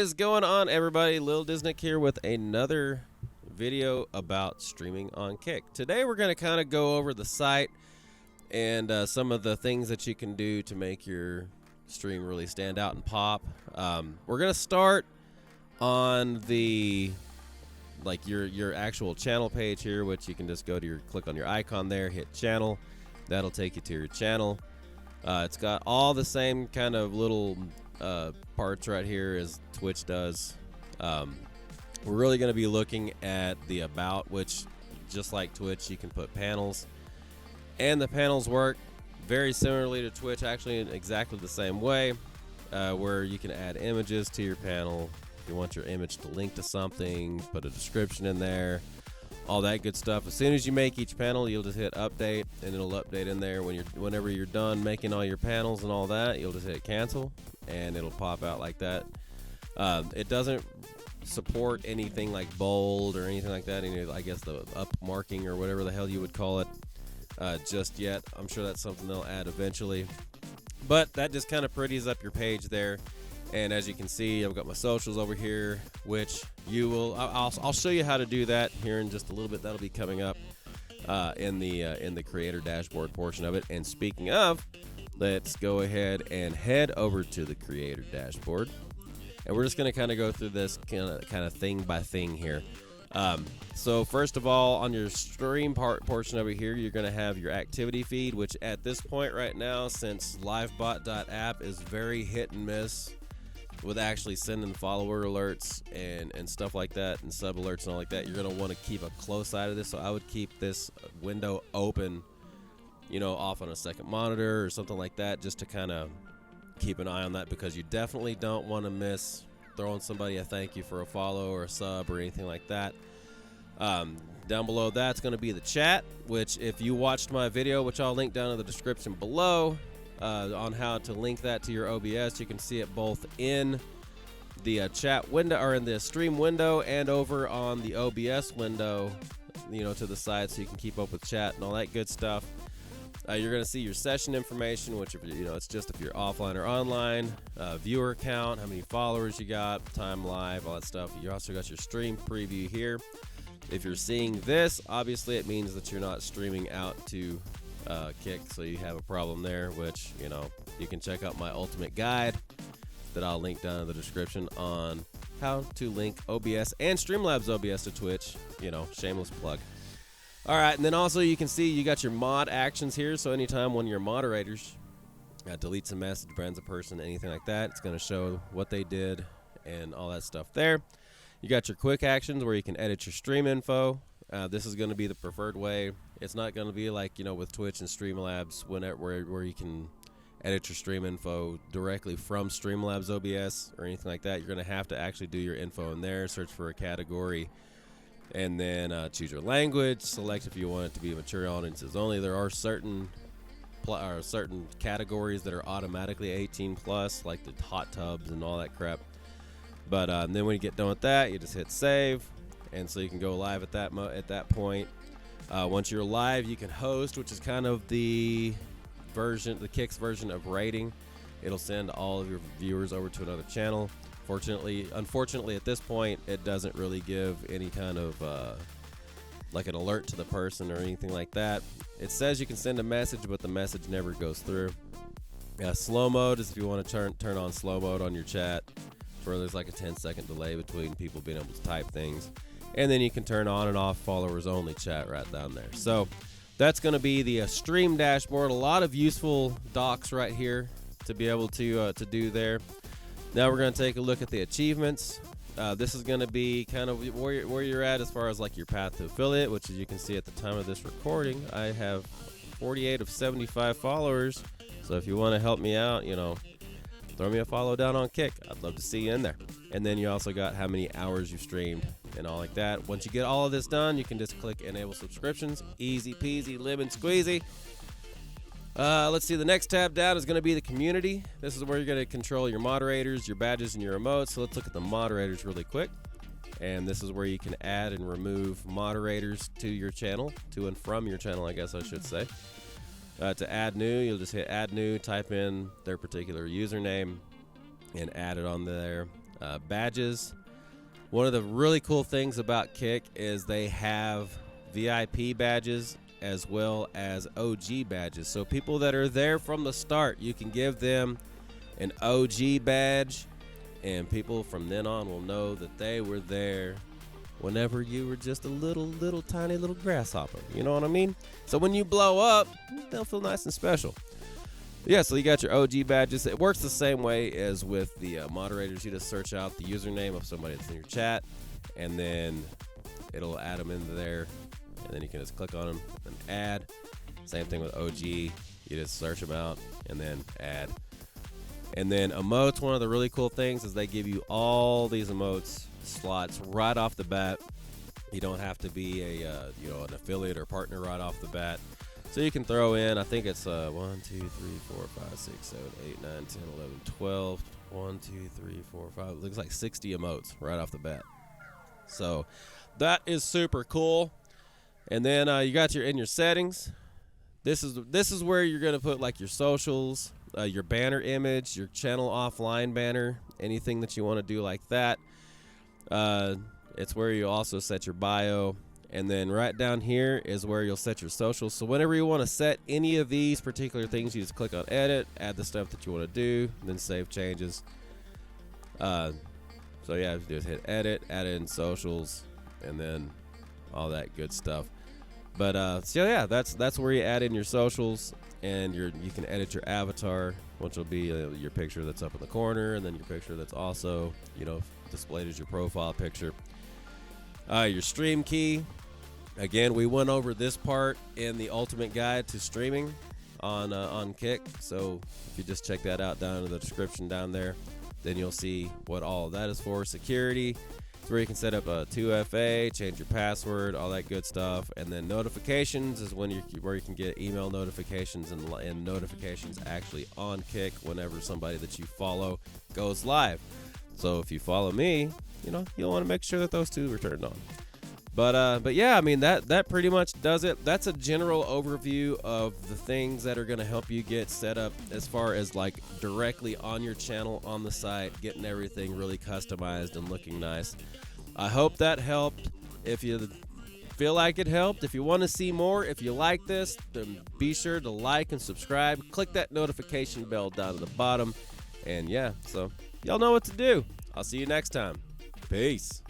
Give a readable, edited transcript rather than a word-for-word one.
is going on, everybody? Lil Diznick here with another video about streaming on Kick. Today we're going to kind of go over the site and some of the things that you can do to make your stream really stand out and pop. We're going to start on the your actual channel page here, which you can just go to click on your icon there, hit channel. That'll take you to your channel. It's got all the same kind of little parts right here as Twitch does. We're really going to be looking at the about, which just like Twitch, you can put panels, and the panels work very similarly to Twitch, actually in exactly the same way, where you can add images to your panel. If you want your image to link to something, put a description in there, all that good stuff. As soon as you make each panel, you'll just hit update, and it'll update in there. Whenever you're done making all your panels and all that, you'll just hit cancel, and it'll pop out like that. It doesn't support anything like bold or anything like that. I guess the up marking or whatever the hell you would call it just yet. I'm sure that's something they'll add eventually. But that just kind of pretties up your page there. And as you can see, I've got my socials over here, which I'll show you how to do that here in just a little bit. That'll be coming up in the creator dashboard portion of it. And speaking of, let's go ahead and head over to the creator dashboard, and we're just going to kind of go through this kind of thing by thing here. So first of all, on your stream portion over here, you're going to have your activity feed, which at this point right now, since livebot.app is very hit and miss with actually sending follower alerts and stuff like that, and sub alerts and all like that, you're going to want to keep a close eye to this. So I would keep this window open, off on a second monitor or something like that, just to kind of keep an eye on that, because you definitely don't want to miss throwing somebody a thank you for a follow or a sub or anything like that. Down below that's going to be the chat, which if you watched my video, which I'll link down in the description below, on how to link that to your OBS, you can see it both in the chat window or in the stream window and over on the OBS window, to the side, so you can keep up with chat and all that good stuff. You're going to see your session information, which it's just if you're offline or online, viewer count, how many followers you got, time live, all that stuff. You also got your stream preview here. If you're seeing this, obviously it means that you're not streaming out to Kick, so you have a problem there, which you can check out my ultimate guide that I'll link down in the description on how to link OBS and Streamlabs OBS to Twitch. Shameless plug. All right, and then also you can see you got your mod actions here. So anytime one of your moderators deletes a message, bans a person, anything like that, it's going to show what they did and all that stuff there. You got your quick actions where you can edit your stream info. This is going to be the preferred way. It's not going to be like with Twitch and Streamlabs where you can edit your stream info directly from Streamlabs OBS or anything like that. You're going to have to actually do your info in there, search for a category, and then choose your language, select if you want it to be mature audiences only. There are certain categories that are automatically 18 plus, like the hot tubs and all that crap. But then when you get done with that, you just hit save, and so you can go live at that point. Once you're live, you can host, which is kind of the Kick's version of rating. It'll send all of your viewers over to another channel. Unfortunately, at this point, it doesn't really give any kind of like an alert to the person or anything like that. It says you can send a message, but the message never goes through. Slow mode is if you want to turn on slow mode on your chat, where there's like a 10-second delay between people being able to type things. And then you can turn on and off followers only chat right down there. So that's going to be the stream dashboard. A lot of useful docs right here to be able to do there. Now we're going to take a look at the achievements. This is going to be kind of where you're at as far as like your path to affiliate, which as you can see at the time of this recording, I have 48 of 75 followers. So if you want to help me out, throw me a follow down on Kick. I'd love to see you in there. And then you also got how many hours you've streamed and all like that. Once you get all of this done, you can just click enable subscriptions. Easy peasy, lemon squeezy. Let's see, the next tab down is going to be the community. This is where you're going to control your moderators, your badges, and your emotes. So let's look at the moderators really quick. And this is where you can add and remove moderators to your channel, to and from your channel, I guess I should say. To add new, you'll just hit add new, type in their particular username, and add it on there. badges. One of the really cool things about Kick is they have VIP badges as well as OG badges. So people that are there from the start, you can give them an OG badge, and people from then on will know that they were there whenever you were just a little tiny little grasshopper. You know what I mean? So when you blow up, they'll feel nice and special. Yeah, so you got your OG badges. It works the same way as with the moderators. You just search out the username of somebody that's in your chat, and then it'll add them into there, and then you can just click on them and add. Same thing with OG. You just search them out and then add. And then emotes, one of the really cool things is they give you all these emotes slots right off the bat. You don't have to be an affiliate or partner right off the bat. So you can throw in, I think it's 1, 2, 3, 4, 5, 6, 7, 8, 9, 10, 11, 12, 1, 2, 3, 4, 5. It looks like 60 emotes right off the bat. So that is super cool. And then you got in your settings. This is where you're gonna put like your socials, your banner image, your channel offline banner, anything that you want to do like that. It's where you also set your bio. And then right down here is where you'll set your socials. So whenever you want to set any of these particular things, you just click on edit, add the stuff that you want to do, then save changes. So yeah, just hit edit, add in socials, and then all that good stuff. But so yeah, that's where you add in your socials, and you can edit your avatar, which will be your picture that's up in the corner, and then your picture that's also displayed as your profile picture. Your stream key. Again, we went over this part in the ultimate guide to streaming on Kick. So if you just check that out down in the description down there, then you'll see what all of that is for. Security, it's where you can set up a 2FA, change your password, all that good stuff. And then notifications is where you can get email notifications and notifications actually on Kick whenever somebody that you follow goes live. So if you follow me, you'll want to make sure that those two are turned on. But yeah, I mean that pretty much does it. That's a general overview of the things that are going to help you get set up as far as like directly on your channel on the site, getting everything really customized and looking nice. I hope that helped. If you feel like it helped, if you want to see more, if you like this, then be sure to like and subscribe. Click that notification bell down at the bottom. And yeah, so y'all know what to do. I'll see you next time. Peace.